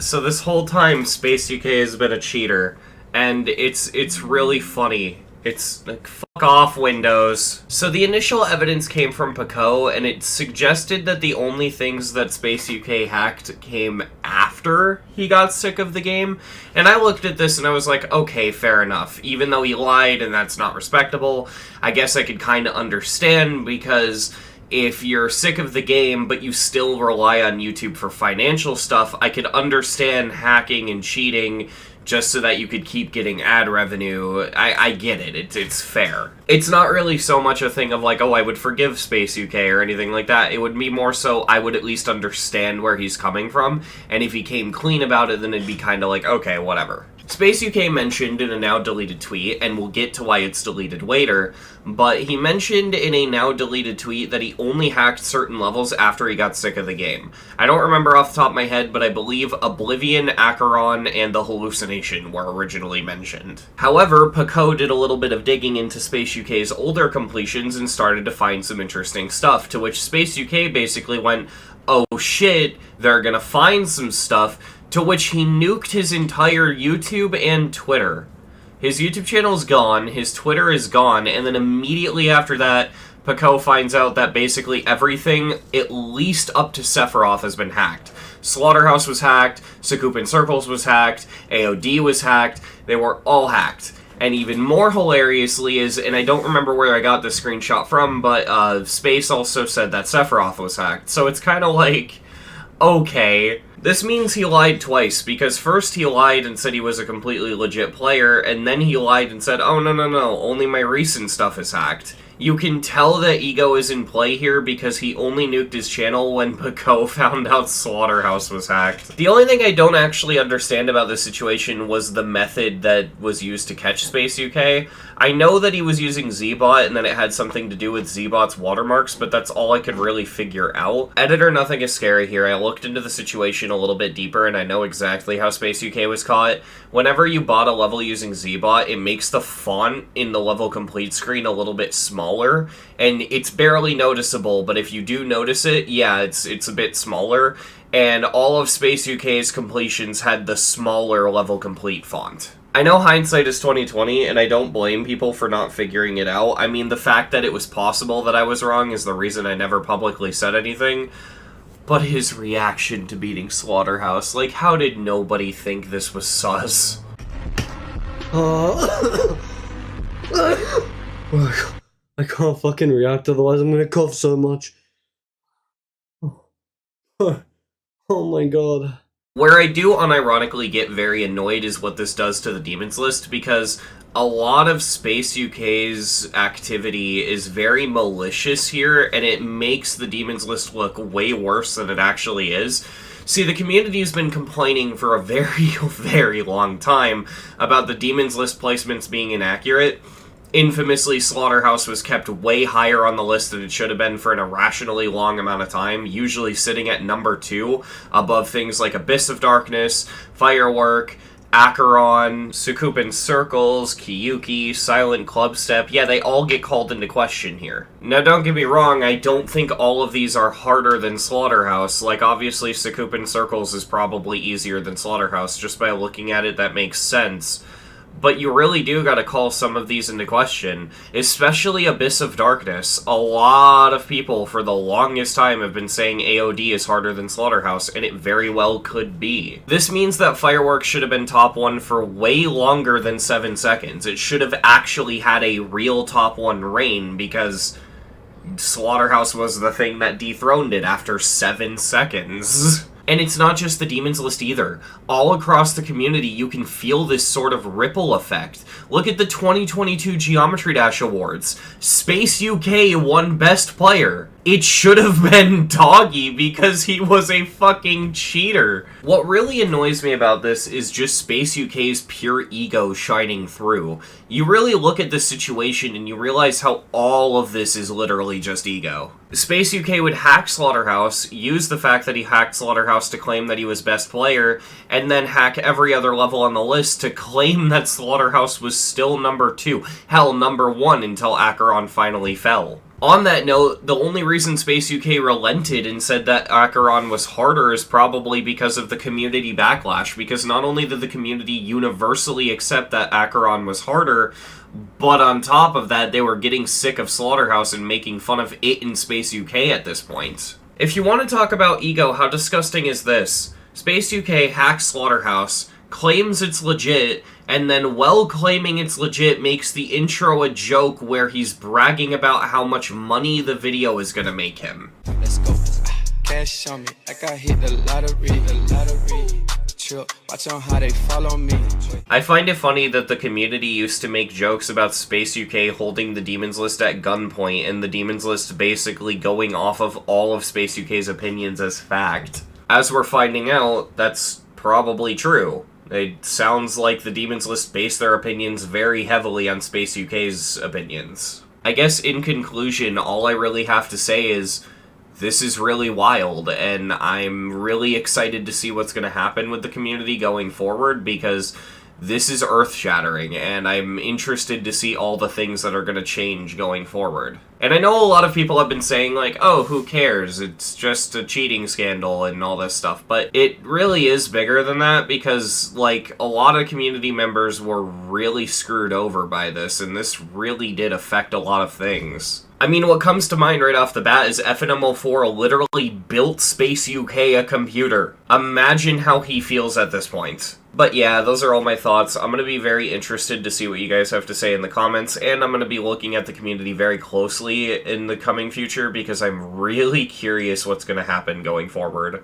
So this whole time, SpaceUK has been a cheater, and it's really funny. It's like, fuck off, Windows. So the initial evidence came from Pico, and it suggested that the only things that SpaceUK hacked came after he got sick of the game. And I looked at this and I was like, okay, fair enough. Even though he lied and that's not respectable, I guess I could kind of understand, because if you're sick of the game but you still rely on YouTube for financial stuff, I could understand hacking and cheating just so that you could keep getting ad revenue. I get it. It's fair. It's not really so much a thing of like, oh, I would forgive SpaceUK or anything like that. It would be more so I would at least understand where he's coming from, and if he came clean about it, then it'd be kind of like, okay, whatever. SpaceUK mentioned in a now-deleted tweet, and we'll get to why it's deleted later, but he mentioned in a now-deleted tweet that he only hacked certain levels after he got sick of the game. I don't remember off the top of my head, but I believe Oblivion, Acheron, and the Hallucination were originally mentioned. However, Pico did a little bit of digging into SpaceUK's older completions and started to find some interesting stuff, to which SpaceUK basically went, oh shit, they're gonna find some stuff, to which he nuked his entire YouTube and Twitter. His YouTube channel is gone, his Twitter is gone, and then immediately after that, Pico finds out that basically everything, at least up to Sephiroth, has been hacked. Slaughterhouse was hacked, Sakupin Circles was hacked, AOD was hacked, they were all hacked. And even more hilariously is, and I don't remember where I got this screenshot from, but Space also said that Sephiroth was hacked. So it's kind of like, okay. This means he lied twice, because first he lied and said he was a completely legit player, and then he lied and said, oh, no, only my recent stuff is hacked. You can tell that ego is in play here because he only nuked his channel when Pico found out Slaughterhouse was hacked. The only thing I don't actually understand about this situation was the method that was used to catch SpaceUK. I know that he was using Zbot and that it had something to do with Zbot's watermarks, but that's all I could really figure out. Editor, nothing is scary here. I looked into the situation a little bit deeper and I know exactly how SpaceUK was caught. Whenever you bot a level using Zbot, it makes the font in the level complete screen a little bit smaller, and it's barely noticeable, but if you do notice it, yeah, it's a bit smaller, and all of SpaceUK's completions had the smaller level complete font. I know hindsight is 20/20, and I don't blame people for not figuring it out. I mean, the fact that it was possible that I was wrong is the reason I never publicly said anything. But his reaction to beating Slaughterhouse, like, how did nobody think this was sus? I can't fucking react, otherwise I'm gonna cough so much. Oh my god. Where I do unironically get very annoyed is what this does to the Demons list, because a lot of SpaceUK's activity is very malicious here, and it makes the Demons list look way worse than it actually is. See, the community has been complaining for a very, very long time about the Demons list placements being inaccurate. Infamously, Slaughterhouse was kept way higher on the list than it should have been for an irrationally long amount of time, usually sitting at number 2, above things like Abyss of Darkness, Firework, Acheron, Sakupin Circles, Kiyuki, Silent Clubstep. Yeah, they all get called into question here. Now, don't get me wrong, I don't think all of these are harder than Slaughterhouse. Like, obviously, Sakupin Circles is probably easier than Slaughterhouse. Just by looking at it, that makes sense. But you really do gotta call some of these into question, especially Abyss of Darkness. A lot of people for the longest time have been saying AOD is harder than Slaughterhouse, and it very well could be. This means that Fireworks should have been top 1 for way longer than 7 seconds. It should have actually had a real top 1 reign, because Slaughterhouse was the thing that dethroned it after 7 seconds. And it's not just the Demons list either. All across the community, you can feel this sort of ripple effect. Look at the 2022 Geometry Dash Awards. SpaceUK won Best Player. It should have been Doggy because he was a fucking cheater. What really annoys me about this is just SpaceUK's pure ego shining through. You really look at this situation and you realize how all of this is literally just ego. SpaceUK would hack Slaughterhouse, use the fact that he hacked Slaughterhouse to claim that he was best player, and then hack every other level on the list to claim that Slaughterhouse was still number 2. Hell, number 1 until Acheron finally fell. On that note, the only reason SpaceUK relented and said that Acheron was harder is probably because of the community backlash, because not only did the community universally accept that Acheron was harder, but on top of that, they were getting sick of Slaughterhouse and making fun of it in SpaceUK at this point. If you want to talk about ego, how disgusting is this? SpaceUK hacks Slaughterhouse, claims it's legit, and then while claiming it's legit makes the intro a joke where he's bragging about how much money the video is gonna make him. Let's go. Cash on me, like I hit the lottery. Chill, watch on how they follow me. I find it funny that the community used to make jokes about SpaceUK holding the Demons List at gunpoint, and the Demons List basically going off of all of SpaceUK's opinions as fact. As we're finding out, that's probably true. It sounds like the Demons List base their opinions very heavily on SpaceUK's opinions. I guess in conclusion, all I really have to say is, this is really wild, and I'm really excited to see what's going to happen with the community going forward, because this is earth-shattering, and I'm interested to see all the things that are going to change going forward. And I know a lot of people have been saying, like, oh, who cares? It's just a cheating scandal and all this stuff. But it really is bigger than that, because, like, a lot of community members were really screwed over by this, and this really did affect a lot of things. I mean, what comes to mind right off the bat is FNMO4 literally built SpaceUK a computer. Imagine how he feels at this point. But yeah, those are all my thoughts. I'm going to be very interested to see what you guys have to say in the comments, and I'm going to be looking at the community very closely in the coming future because I'm really curious what's going to happen going forward.